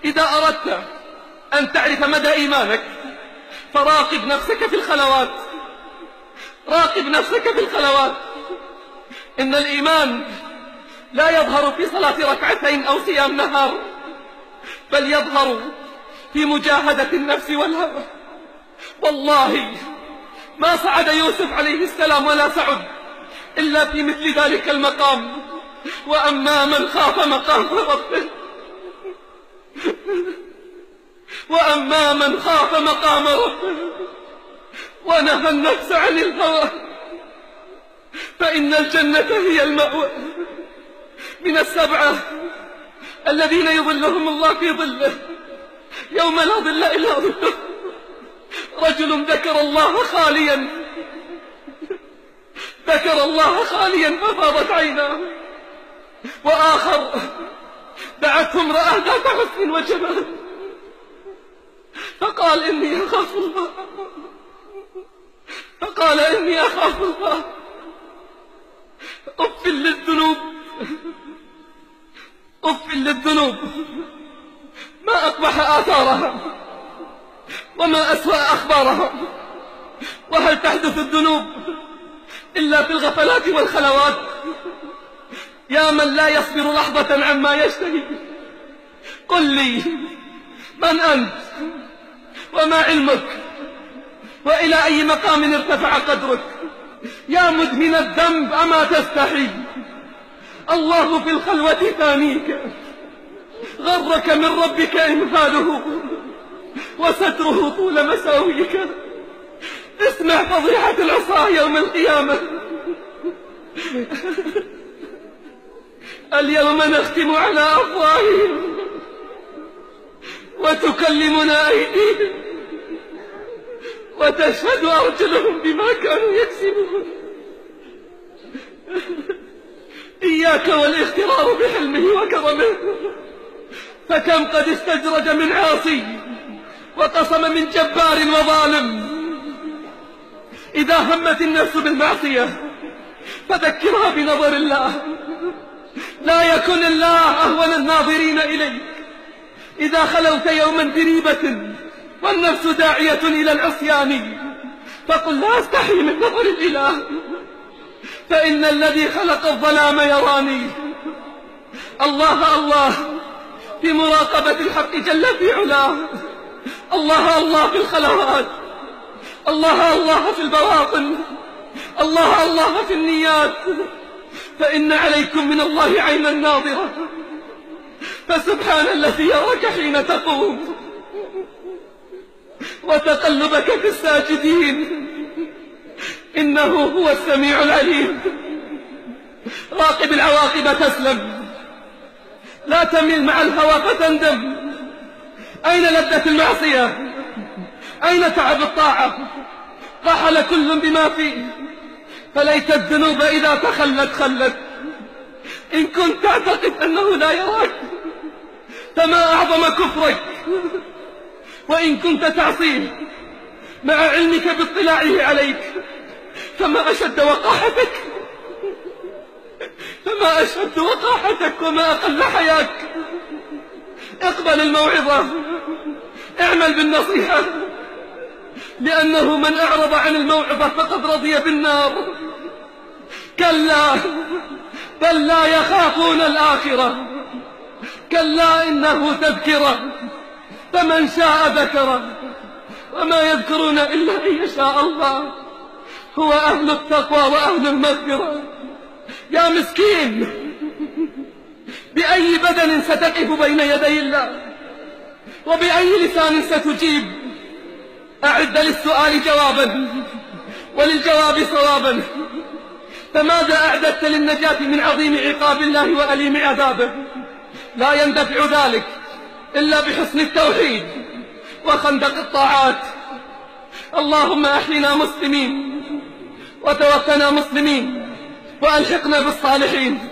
إذا أردت أن تعرف مدى إيمانك فراقب نفسك في الخلوات، راقب نفسك في الخلوات. إن الإيمان لا يظهر في صلاة ركعتين أو صيام نهار، بل يظهر في مجاهدة النفس والهوى. والله ما صعد يوسف عليه السلام ولا سعد إلا في مثل ذلك المقام. وأما من خاف مقام ربه وأما من خاف مقام ربه ونهى النفس عن الهوى فإن الجنة هي المأوى. من السبعة الذين يظلهم الله في ظله يوم لا ظل إلا ظله: رجل ذكر الله خاليا ففاضت عيناه، وآخر دعته امرأة ذات حسن وجمال فقال إني أخاف الله. أف للذنوب ما أقبح آثارها وما أسوأ أخبارها. وهل تحدث الذنوب إلا في الغفلات والخلوات؟ يا من لا يصبر لحظة عما يشتهي، قل لي من أنت وما علمك وإلى أي مقام ارتفع قدرك؟ يا مدمن الذنب أما تستحي؟ الله في الخلوة ثانيك، غرك من ربك إنفاذه وستره طول مساويك. اسمع فضيحة العصاة يوم القيامة: اليوم نختم على أفواههم وتكلمنا أيديهم وتشهد أرجلهم بما كانوا يكسبون. إياك والاغترار بحلمه وكرمه، فكم قد استجرج من عاصي وقسم من جبار وظالم. إذا همت النفس بالمعصية فذكرها بنظر الله، لا يكن الله أهون الناظرين إليك. إذا خلوت يوما بريبة والنفس داعية إلى العصيان فقل لا أستحي من نظر الإله، فإن الذي خلق الظلام يراني. الله الله في مراقبة الحق جل في علاه، الله الله في الخلوات، الله الله في البواطن، الله الله في النيات، فإن عليكم من الله عينا ناظرة. فسبحان الذي يراك حين تقوم وتقلبك في الساجدين، إنه هو السميع العليم. راقب العواقب تسلم، لا تمل مع الهوى فتندم. أين لذة المعصية؟ أين تعب الطاعة؟ رحل كل بما فيه، فليت الذنوب إذا خلت. إن كنت تعتقد أنه لا يراك فما أعظم كفرك، وإن كنت تعصيه مع علمك باطلاعه عليك فما أشد وقاحتك وما أقل حياك. اقبل الموعظة، اعمل بالنصيحة، لأنه من أعرض عن الموعظة فقد رضي بالنار. كلا بل لا يخافون الآخرة، كلا إنه تذكرة فمن شاء ذكره، وما يذكرون إلا أن يشاء الله. هو أهل التقوى وأهل المغفرة. يا مسكين، بأي بدن ستقف بين يدي الله؟ وبأي لسان ستجيب؟ أعد للسؤال جوابا وللجواب صوابا. فماذا أعددت للنجاة من عظيم عقاب الله وأليم عذابه؟ لا يندفع ذلك إلا بحسن التوحيد وخندق الطاعات. اللهم أحينا مسلمين وتوفنا مسلمين وألحقنا بالصالحين.